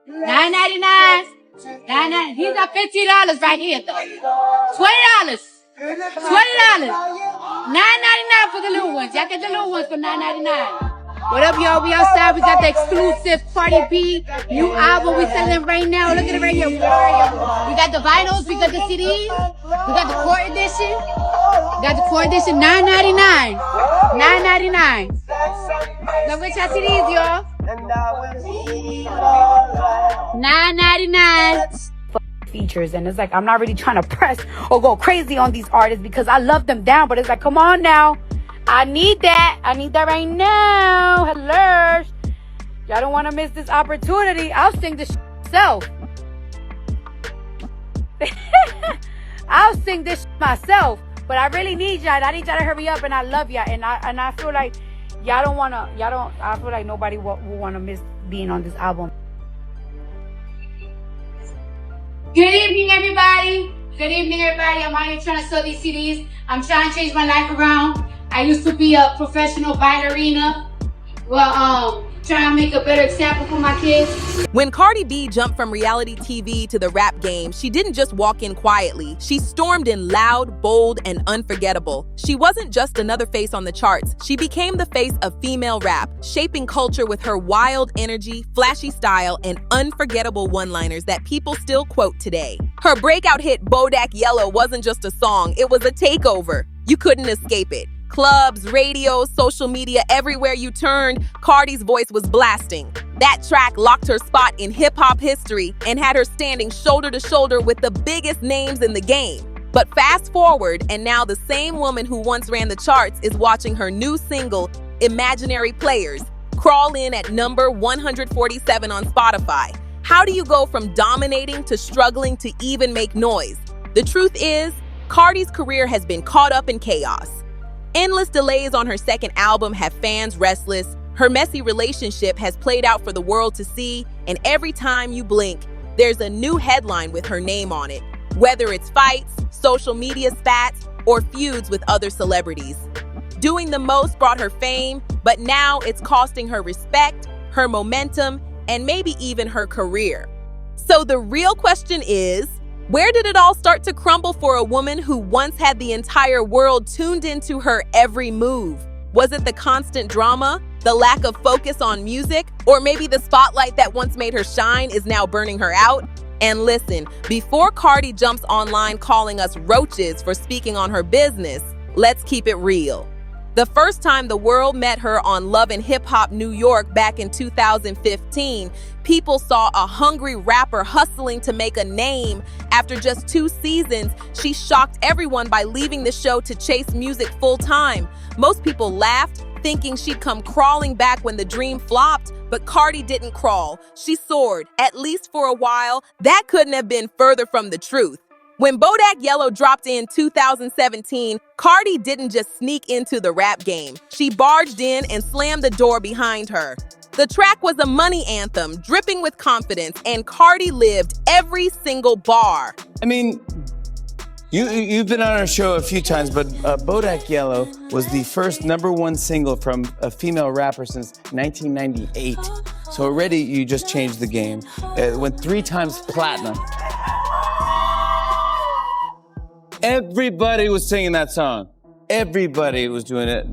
$9.99. These are $50 right here, though. $20. $20. $9.99 for the little ones. Y'all get the little ones for $9.99. What up, y'all? We outside. We got the exclusive Cardi B new album we selling right now. Look at it right here. We got the vinyls. We got the CDs. We got the core edition. We got the core edition. $9.99. $9.99. Now get your CDs, y'all. $9.99. Features, and it's like I'm not really trying to press or go crazy on these artists because I love them down, but it's like, come on now, I need that right now. Hello, y'all don't want to miss this opportunity. I'll sing this myself. I'll sing this myself, but I really need y'all. I need y'all to hurry up, and I love y'all, and I feel like I feel like nobody will want to miss being on this album. Good evening, everybody. Good evening, everybody. I'm out here trying to sell these CDs. I'm trying to change my life around. I used to be a professional ballerina. Well, trying to make a better example for my kids. When Cardi B jumped from reality TV to the rap game, she didn't just walk in quietly. She stormed in loud, bold, and unforgettable. She wasn't just another face on the charts. She became the face of female rap, shaping culture with her wild energy, flashy style, and unforgettable one-liners that people still quote today. Her breakout hit Bodak Yellow wasn't just a song, it was a takeover. You couldn't escape it. Clubs, radio, social media, everywhere you turned, Cardi's voice was blasting. That track locked her spot in hip-hop history and had her standing shoulder to shoulder with the biggest names in the game. But fast forward, and now the same woman who once ran the charts is watching her new single, Imaginary Players, crawl in at number 147 on Spotify. How do you go from dominating to struggling to even make noise? The truth is, Cardi's career has been caught up in chaos. Endless delays on her second album have fans restless. Her messy relationship has played out for the world to see, and every time you blink, there's a new headline with her name on it. Whether it's fights, social media spats, or feuds with other celebrities. Doing the most brought her fame, but now it's costing her respect, her momentum, and maybe even her career. So the real question is, where did it all start to crumble for a woman who once had the entire world tuned into her every move? Was it the constant drama, the lack of focus on music, or maybe the spotlight that once made her shine is now burning her out? And listen, before Cardi jumps online calling us roaches for speaking on her business, let's keep it real. The first time the world met her on Love and Hip Hop New York back in 2015, people saw a hungry rapper hustling to make a name. After just 2 seasons, she shocked everyone by leaving the show to chase music full-time. Most people laughed, thinking she'd come crawling back when the dream flopped, but Cardi didn't crawl. She soared, at least for a while. That couldn't have been further from the truth. When Bodak Yellow dropped in 2017, Cardi didn't just sneak into the rap game. She barged in and slammed the door behind her. The track was a money anthem, dripping with confidence, and Cardi lived every single bar. I mean, you've been on our show a few times, but Bodak Yellow was the first #1 single from a female rapper since 1998. So already you just changed the game. It went 3 times platinum. Everybody was singing that song. Everybody was doing it.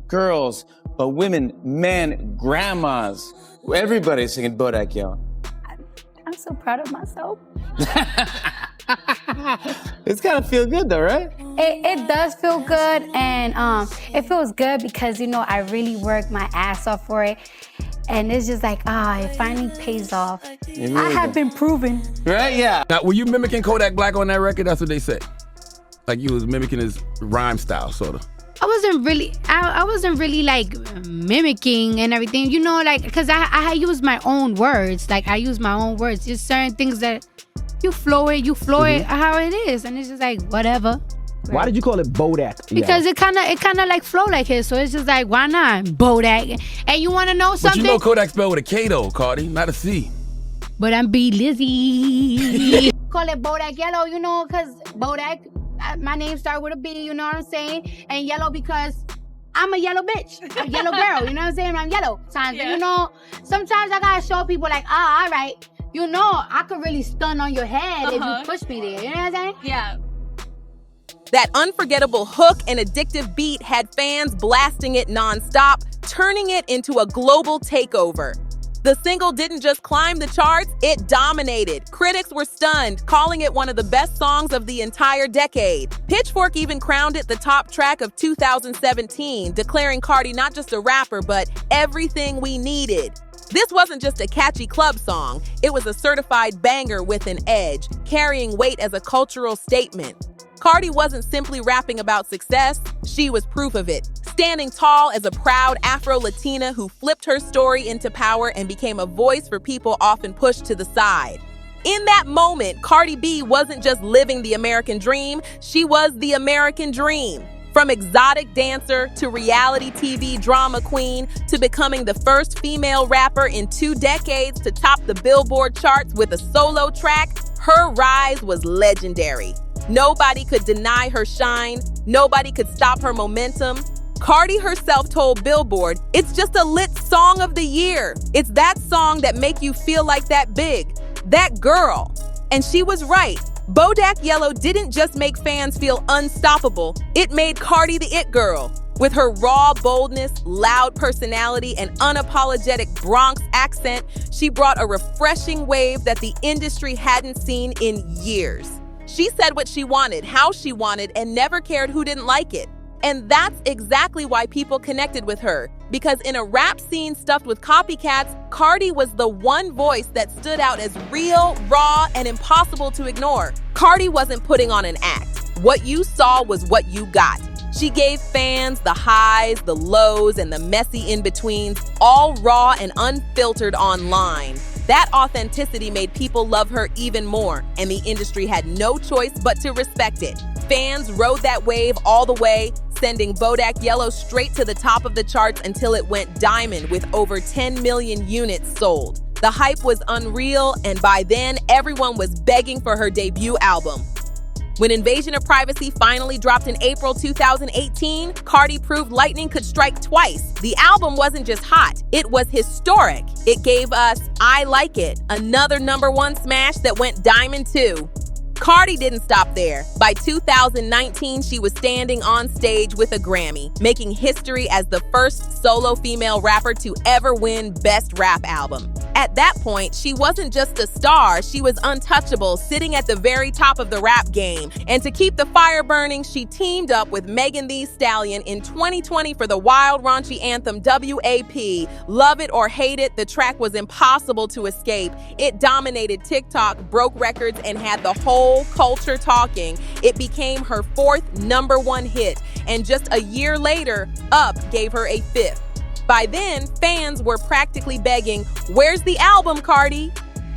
Girls, but women, men, grandmas. Everybody's singing Bodak Yellow. I'm so proud of myself. It's gotta feel good though, right? It does feel good, and it feels good because, you know, I really worked my ass off for it. And it's just like, it finally pays off. Really I have been proven. Right, yeah. Now, were you mimicking Kodak Black on that record? That's what they say. Like you was mimicking his rhyme style, sort of. I wasn't really like mimicking and everything, you know, like, cause I use my own words. Like I use my own words. Just certain things that you flow it how it is, and it's just like whatever. Why did you call it Bodak? Because it kind of like flow like his, so it's just like why not Bodak? And you want to know something? But you know Kodak spelled with a K though, Cardi, not a C. But I'm B Lizzy. Call it Bodak Yellow, you know, cause Bodak. My name started with a B, you know what I'm saying? And yellow because I'm a yellow bitch. I'm a yellow girl, you know what I'm saying? I'm yellow. You know, sometimes I gotta show people like, all right, you know, I could really stun on your head if you push me there. You know what I'm saying? Yeah. That unforgettable hook and addictive beat had fans blasting it nonstop, turning it into a global takeover. The single didn't just climb the charts, it dominated. Critics were stunned, calling it one of the best songs of the entire decade. Pitchfork even crowned it the top track of 2017, declaring Cardi not just a rapper, but everything we needed. This wasn't just a catchy club song, it was a certified banger with an edge, carrying weight as a cultural statement. Cardi wasn't simply rapping about success, she was proof of it, standing tall as a proud Afro-Latina who flipped her story into power and became a voice for people often pushed to the side. In that moment, Cardi B wasn't just living the American dream, she was the American dream. From exotic dancer to reality TV drama queen to becoming the first female rapper in 2 decades to top the Billboard charts with a solo track, her rise was legendary. Nobody could deny her shine. Nobody could stop her momentum. Cardi herself told Billboard, "It's just a lit song of the year. It's that song that make you feel like that big, that girl." And she was right. Bodak Yellow didn't just make fans feel unstoppable. It made Cardi the it girl. With her raw boldness, loud personality, and unapologetic Bronx accent, she brought a refreshing wave that the industry hadn't seen in years. She said what she wanted, how she wanted, and never cared who didn't like it. And that's exactly why people connected with her. Because in a rap scene stuffed with copycats, Cardi was the one voice that stood out as real, raw, and impossible to ignore. Cardi wasn't putting on an act. What you saw was what you got. She gave fans the highs, the lows, and the messy in-betweens, all raw and unfiltered online. That authenticity made people love her even more, and the industry had no choice but to respect it. Fans rode that wave all the way, sending Bodak Yellow straight to the top of the charts until it went diamond with over 10 million units sold. The hype was unreal, and by then, everyone was begging for her debut album. When Invasion of Privacy finally dropped in April 2018, Cardi proved lightning could strike twice. The album wasn't just hot, it was historic. It gave us I Like It, another #1 smash that went diamond too. Cardi didn't stop there. By 2019, she was standing on stage with a Grammy, making history as the first solo female rapper to ever win Best Rap Album. At that point, she wasn't just a star, she was untouchable, sitting at the very top of the rap game. And to keep the fire burning, she teamed up with Megan Thee Stallion in 2020 for the wild, raunchy anthem WAP. Love it or hate it, the track was impossible to escape. It dominated TikTok, broke records, and had the whole culture talking. It became her 4th #1 hit, and just a year later, Up gave her a 5th. By then, fans were practically begging, "Where's the album, Cardi?"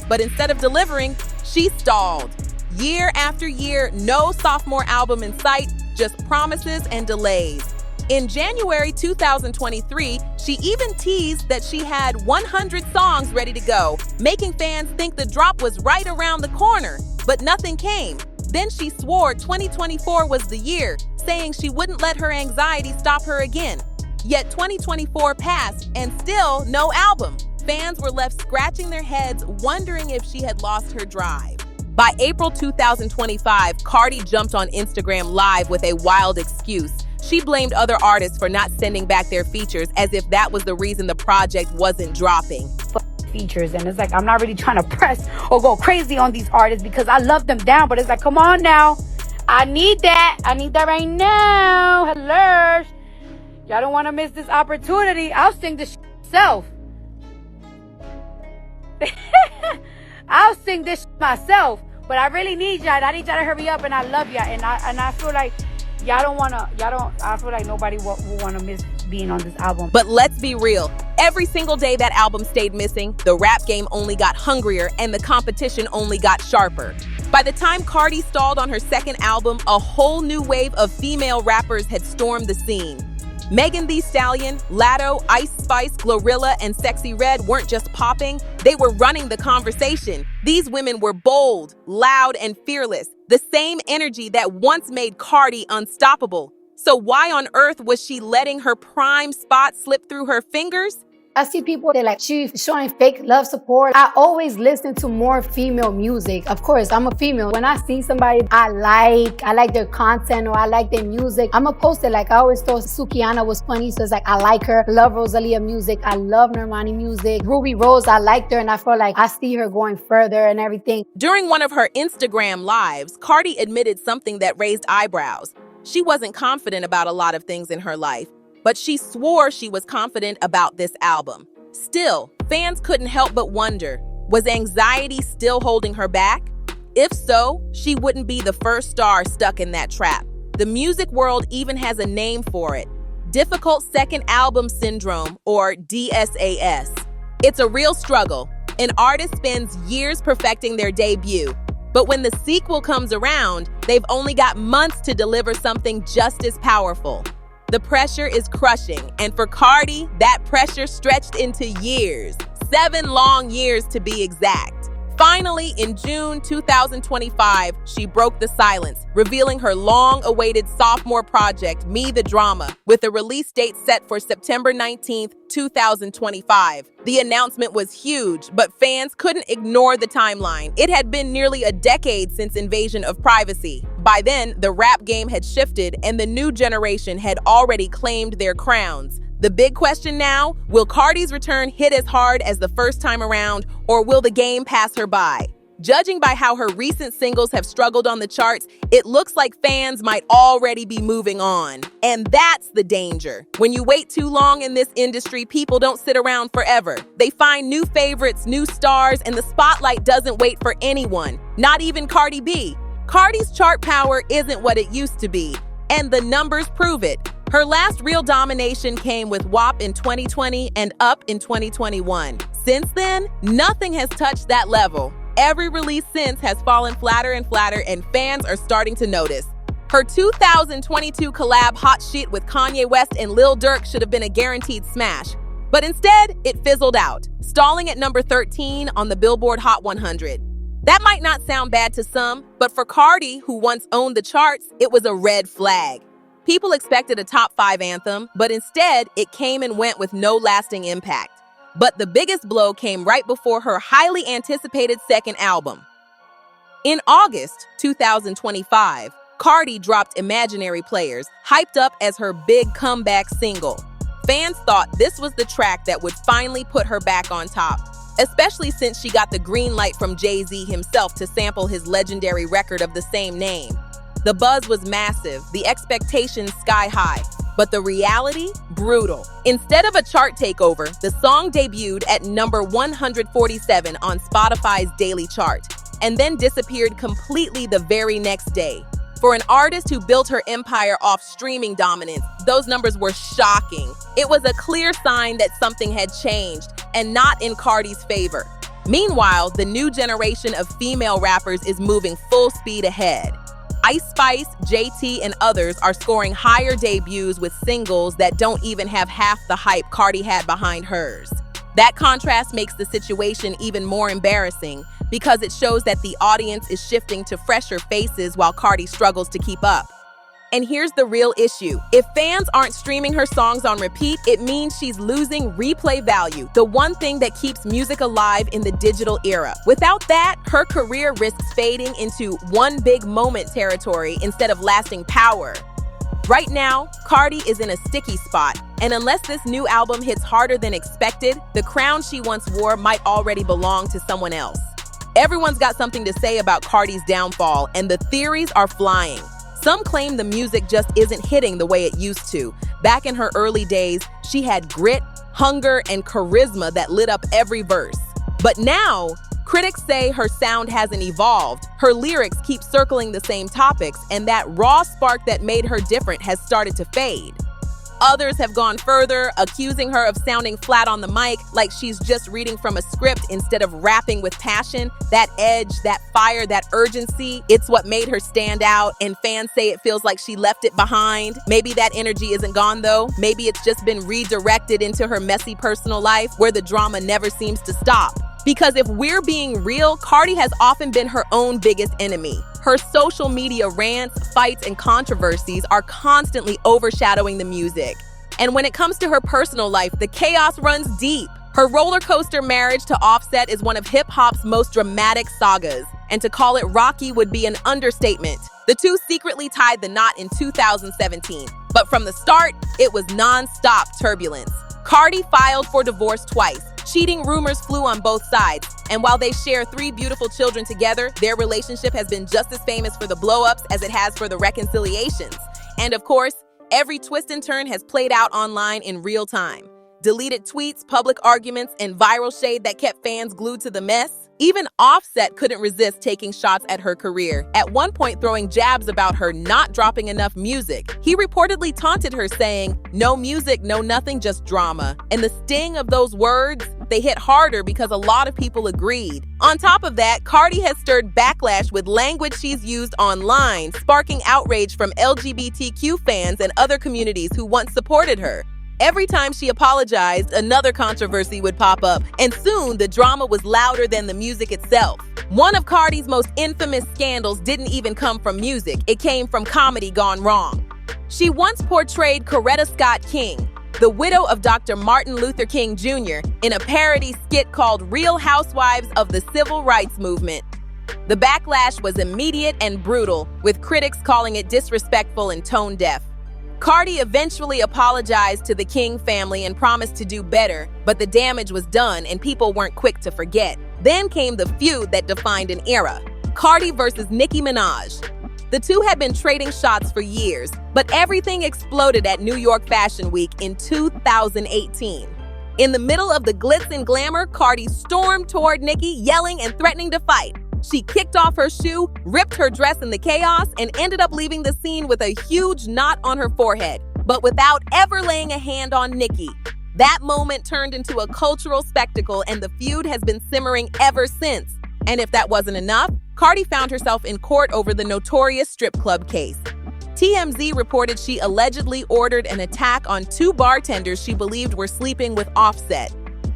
But instead of delivering, she stalled. Year after year, no sophomore album in sight, just promises and delays. In January 2023, she even teased that she had 100 songs ready to go, making fans think the drop was right around the corner. But nothing came. Then she swore 2024 was the year, saying she wouldn't let her anxiety stop her again. Yet 2024 passed and still no album. Fans were left scratching their heads, wondering if she had lost her drive. By April 2025, Cardi jumped on Instagram Live with a wild excuse. She blamed other artists for not sending back their features, as if that was the reason the project wasn't dropping. Features, and it's like I'm not really trying to press or go crazy on these artists because I love them down, but it's like, come on now, I need that right now. Hello, y'all don't want to miss this opportunity. I'll sing this myself. I'll sing this myself, but I really need y'all. I need y'all to hurry up, and I love y'all, and I feel like I feel like nobody will want to miss being on this album. But let's be real. Every single day that album stayed missing, the rap game only got hungrier and the competition only got sharper. By the time Cardi stalled on her 2nd album, a whole new wave of female rappers had stormed the scene. Megan Thee Stallion, Latto, Ice Spice, Glorilla, and Sexy Red weren't just popping, they were running the conversation. These women were bold, loud, and fearless, the same energy that once made Cardi unstoppable. So why on earth was she letting her prime spot slip through her fingers? I see people, they're like, she's showing fake love support. I always listen to more female music. Of course, I'm a female. When I see somebody I like their content or I like their music, I'm going to post it. Like I always thought Sukiana was funny, so it's like, I like her. I love Rosalia music. I love Normani music. Ruby Rose, I liked her, and I feel like I see her going further and everything. During one of her Instagram lives, Cardi admitted something that raised eyebrows. She wasn't confident about a lot of things in her life, but she swore she was confident about this album. Still, fans couldn't help but wonder, was anxiety still holding her back? If so, she wouldn't be the first star stuck in that trap. The music world even has a name for it: Difficult Second Album Syndrome, or DSAS. It's a real struggle. An artist spends years perfecting their debut, but when the sequel comes around, they've only got months to deliver something just as powerful. The pressure is crushing, and for Cardi, that pressure stretched into years. 7 long years to be exact. Finally, in June 2025, she broke the silence, revealing her long-awaited sophomore project, Me the Drama, with a release date set for September 19th, 2025. The announcement was huge, but fans couldn't ignore the timeline. It had been nearly a decade since Invasion of Privacy. By then, the rap game had shifted, and the new generation had already claimed their crowns. The big question now, will Cardi's return hit as hard as the first time around, or will the game pass her by? Judging by how her recent singles have struggled on the charts, it looks like fans might already be moving on. And that's the danger. When you wait too long in this industry, people don't sit around forever. They find new favorites, new stars, and the spotlight doesn't wait for anyone, not even Cardi B. Cardi's chart power isn't what it used to be, and the numbers prove it. Her last real domination came with WAP in 2020 and Up in 2021. Since then, nothing has touched that level. Every release since has fallen flatter and flatter, and fans are starting to notice. Her 2022 collab Hot Shit with Kanye West and Lil Durk should have been a guaranteed smash. But instead, it fizzled out, stalling at number 13 on the Billboard Hot 100. That might not sound bad to some, but for Cardi, who once owned the charts, it was a red flag. People expected a top 5 anthem, but instead, it came and went with no lasting impact. But the biggest blow came right before her highly anticipated second album. In August 2025, Cardi dropped Imaginary Players, hyped up as her big comeback single. Fans thought this was the track that would finally put her back on top, especially since she got the green light from Jay-Z himself to sample his legendary record of the same name. The buzz was massive, the expectations sky high, but the reality, brutal. Instead of a chart takeover, the song debuted at number 147 on Spotify's daily chart, and then disappeared completely the very next day. For an artist who built her empire off streaming dominance, those numbers were shocking. It was a clear sign that something had changed, and not in Cardi's favor. Meanwhile, the new generation of female rappers is moving full speed ahead. Ice Spice, JT, and others are scoring higher debuts with singles that don't even have half the hype Cardi had behind hers. That contrast makes the situation even more embarrassing because it shows that the audience is shifting to fresher faces while Cardi struggles to keep up. And here's the real issue. If fans aren't streaming her songs on repeat, it means she's losing replay value, the one thing that keeps music alive in the digital era. Without that, her career risks fading into one big moment territory instead of lasting power. Right now, Cardi is in a sticky spot, and unless this new album hits harder than expected, the crown she once wore might already belong to someone else. Everyone's got something to say about Cardi's downfall, and the theories are flying. Some claim the music just isn't hitting the way it used to. Back in her early days, she had grit, hunger, and charisma that lit up every verse. But now, critics say her sound hasn't evolved, her lyrics keep circling the same topics, and that raw spark that made her different has started to fade. Others have gone further, accusing her of sounding flat on the mic, like she's just reading from a script instead of rapping with passion. That edge, that fire, that urgency, it's what made her stand out, and fans say it feels like she left it behind. Maybe that energy isn't gone though. Maybe it's just been redirected into her messy personal life where the drama never seems to stop. Because if we're being real, Cardi has often been her own biggest enemy. Her social media rants, fights, and controversies are constantly overshadowing the music. And when it comes to her personal life, the chaos runs deep. Her roller coaster marriage to Offset is one of hip-hop's most dramatic sagas, and to call it rocky would be an understatement. The two secretly tied the knot in 2017, but from the start, it was non-stop turbulence. Cardi filed for divorce twice. Cheating rumors flew on both sides, and while they share 3 beautiful children together, their relationship has been just as famous for the blow-ups as it has for the reconciliations. And of course, every twist and turn has played out online in real time. Deleted tweets, public arguments, and viral shade that kept fans glued to the mess. Even Offset couldn't resist taking shots at her career, at one point throwing jabs about her not dropping enough music. He reportedly taunted her, saying, "No music, no nothing, just drama." And the sting of those words, they hit harder because a lot of people agreed. On top of that, Cardi has stirred backlash with language she's used online, sparking outrage from LGBTQ fans and other communities who once supported her. Every time she apologized, another controversy would pop up, and soon the drama was louder than the music itself. One of Cardi's most infamous scandals didn't even come from music, it came from comedy gone wrong. She once portrayed Coretta Scott King, the widow of Dr. Martin Luther King Jr., in a parody skit called Real Housewives of the Civil Rights Movement. The backlash was immediate and brutal, with critics calling it disrespectful and tone-deaf. Cardi eventually apologized to the King family and promised to do better, but the damage was done and people weren't quick to forget. Then came the feud that defined an era: Cardi versus Nicki Minaj. The two had been trading shots for years, but everything exploded at New York Fashion Week in 2018. In the middle of the glitz and glamour, Cardi stormed toward Nicki, yelling and threatening to fight. She kicked off her shoe, ripped her dress in the chaos, and ended up leaving the scene with a huge knot on her forehead, but without ever laying a hand on Nicki. That moment turned into a cultural spectacle, and the feud has been simmering ever since. And if that wasn't enough, Cardi found herself in court over the notorious strip club case. TMZ reported she allegedly ordered an attack on 2 bartenders she believed were sleeping with Offset.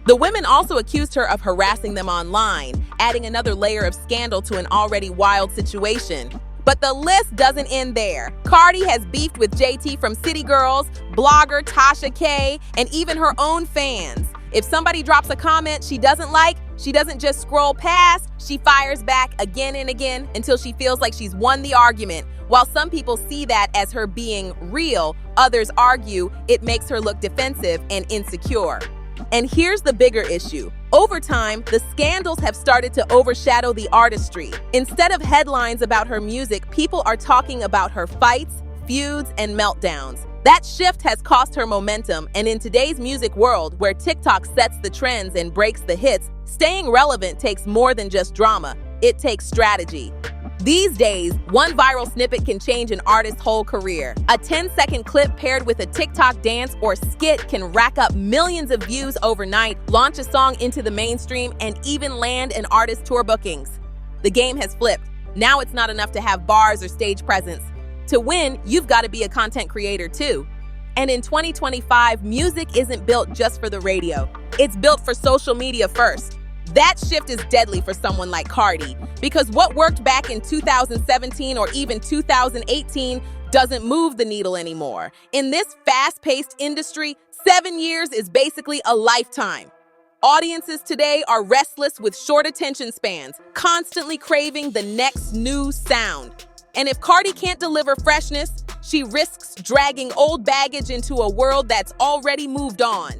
The women also accused her of harassing them online, adding another layer of scandal to an already wild situation. But the list doesn't end there. Cardi has beefed with JT from City Girls, blogger Tasha K, and even her own fans. If somebody drops a comment she doesn't like, she doesn't just scroll past, she fires back again and again until she feels like she's won the argument. While some people see that as her being real, others argue it makes her look defensive and insecure. And here's the bigger issue. Over time, the scandals have started to overshadow the artistry. Instead of headlines about her music, people are talking about her fights, feuds, and meltdowns. That shift has cost her momentum, and in today's music world, where TikTok sets the trends and breaks the hits, staying relevant takes more than just drama. It takes strategy. These days, one viral snippet can change an artist's whole career. A 10-second clip paired with a TikTok dance or skit can rack up millions of views overnight, launch a song into the mainstream, and even land an artist's tour bookings. The game has flipped. Now it's not enough to have bars or stage presence. To win, you've got to be a content creator too. And in 2025, music isn't built just for the radio. It's built for social media first. That shift is deadly for someone like Cardi, because what worked back in 2017 or even 2018 doesn't move the needle anymore. In this fast-paced industry, 7 years is basically a lifetime. Audiences today are restless with short attention spans, constantly craving the next new sound. And if Cardi can't deliver freshness, she risks dragging old baggage into a world that's already moved on.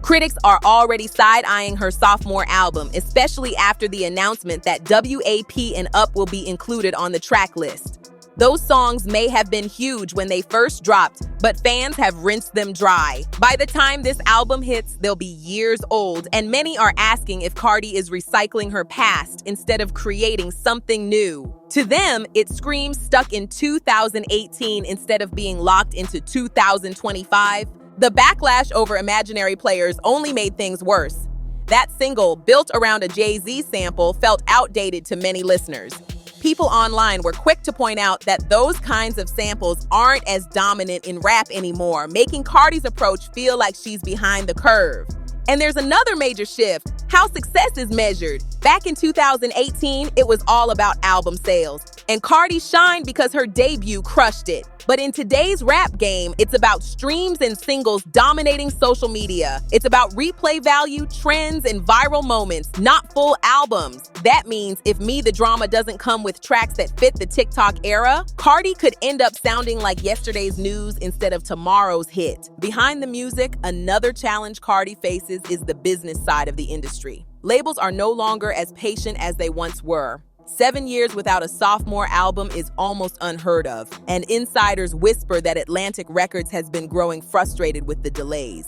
Critics are already side-eyeing her sophomore album, especially after the announcement that WAP and Up will be included on the track list. Those songs may have been huge when they first dropped, but fans have rinsed them dry. By the time this album hits, they'll be years old, and many are asking if Cardi is recycling her past instead of creating something new. To them, it screams stuck in 2018 instead of being locked into 2025. The backlash over imaginary players only made things worse. That single, built around a Jay-Z sample, felt outdated to many listeners. People online were quick to point out that those kinds of samples aren't as dominant in rap anymore, making Cardi's approach feel like she's behind the curve. And there's another major shift: how success is measured. Back in 2018, it was all about album sales. And Cardi shined because her debut crushed it. But in today's rap game, it's about streams and singles dominating social media. It's about replay value, trends, and viral moments, not full albums. That means if Me the Drama doesn't come with tracks that fit the TikTok era, Cardi could end up sounding like yesterday's news instead of tomorrow's hit. Behind the music, another challenge Cardi faces is the business side of the industry. Labels are no longer as patient as they once were. 7 years without a sophomore album is almost unheard of, and insiders whisper that Atlantic Records has been growing frustrated with the delays.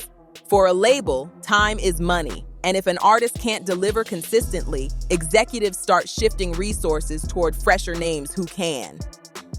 For a label, time is money, and if an artist can't deliver consistently, executives start shifting resources toward fresher names who can.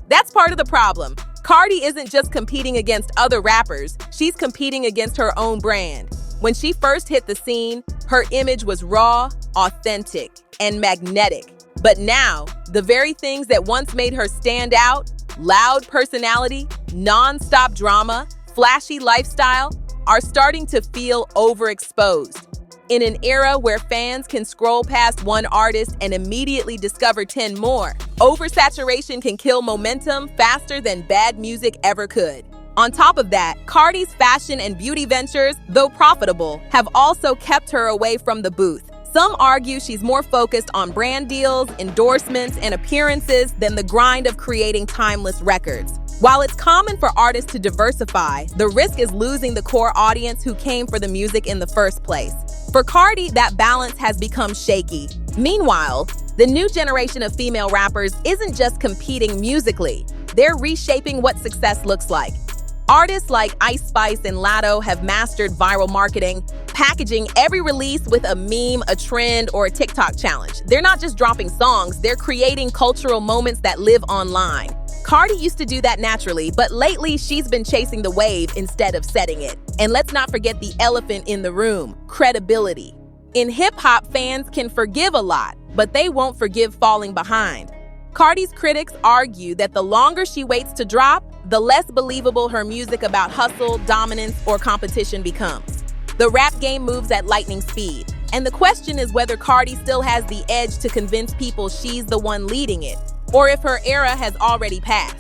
That's part of the problem. Cardi isn't just competing against other rappers, she's competing against her own brand. When she first hit the scene, her image was raw, authentic, and magnetic. But now, the very things that once made her stand out, loud personality, non-stop drama, flashy lifestyle, are starting to feel overexposed. In an era where fans can scroll past one artist and immediately discover 10 more, oversaturation can kill momentum faster than bad music ever could. On top of that, Cardi's fashion and beauty ventures, though profitable, have also kept her away from the booth. Some argue she's more focused on brand deals, endorsements, and appearances than the grind of creating timeless records. While it's common for artists to diversify, the risk is losing the core audience who came for the music in the first place. For Cardi, that balance has become shaky. Meanwhile, the new generation of female rappers isn't just competing musically, they're reshaping what success looks like. Artists like Ice Spice and Latto have mastered viral marketing, packaging every release with a meme, a trend, or a TikTok challenge. They're not just dropping songs, they're creating cultural moments that live online. Cardi used to do that naturally, but lately she's been chasing the wave instead of setting it. And let's not forget the elephant in the room, credibility. In hip-hop, fans can forgive a lot, but they won't forgive falling behind. Cardi's critics argue that the longer she waits to drop, the less believable her music about hustle, dominance, or competition becomes. The rap game moves at lightning speed, and the question is whether Cardi still has the edge to convince people she's the one leading it, or if her era has already passed.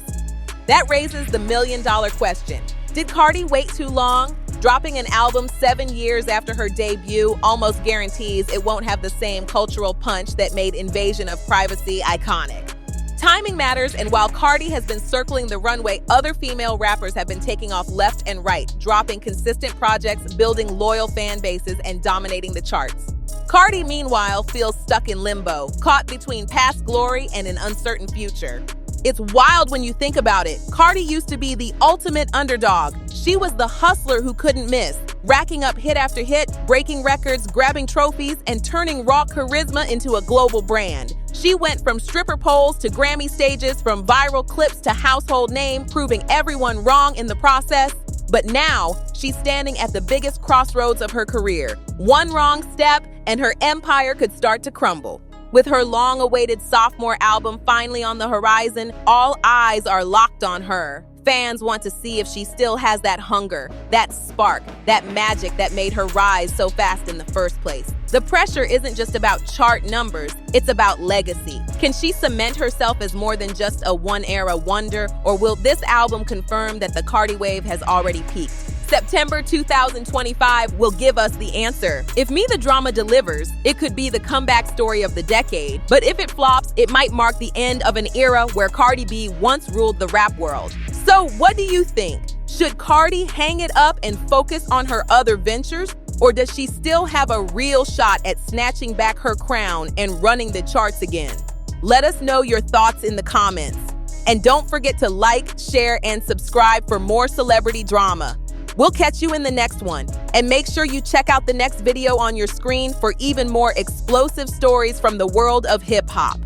That raises the million-dollar question. Did Cardi wait too long? Dropping an album 7 years after her debut almost guarantees it won't have the same cultural punch that made Invasion of Privacy iconic. Timing matters, and while Cardi has been circling the runway, other female rappers have been taking off left and right, dropping consistent projects, building loyal fan bases, and dominating the charts. Cardi, meanwhile, feels stuck in limbo, caught between past glory and an uncertain future. It's wild when you think about it. Cardi used to be the ultimate underdog. She was the hustler who couldn't miss, racking up hit after hit, breaking records, grabbing trophies, and turning raw charisma into a global brand. She went from stripper poles to Grammy stages, from viral clips to household name, proving everyone wrong in the process. But now, she's standing at the biggest crossroads of her career. One wrong step, and her empire could start to crumble. With her long-awaited sophomore album finally on the horizon, all eyes are locked on her. Fans want to see if she still has that hunger, that spark, that magic that made her rise so fast in the first place. The pressure isn't just about chart numbers, it's about legacy. Can she cement herself as more than just a one-era wonder, or will this album confirm that the Cardi wave has already peaked? September 2025 will give us the answer. If Me the Drama delivers, it could be the comeback story of the decade. But if it flops, it might mark the end of an era where Cardi B once ruled the rap world. So what do you think? Should Cardi hang it up and focus on her other ventures? Or does she still have a real shot at snatching back her crown and running the charts again? Let us know your thoughts in the comments. And don't forget to like, share, and subscribe for more celebrity drama. We'll catch you in the next one. And make sure you check out the next video on your screen for even more explosive stories from the world of hip-hop.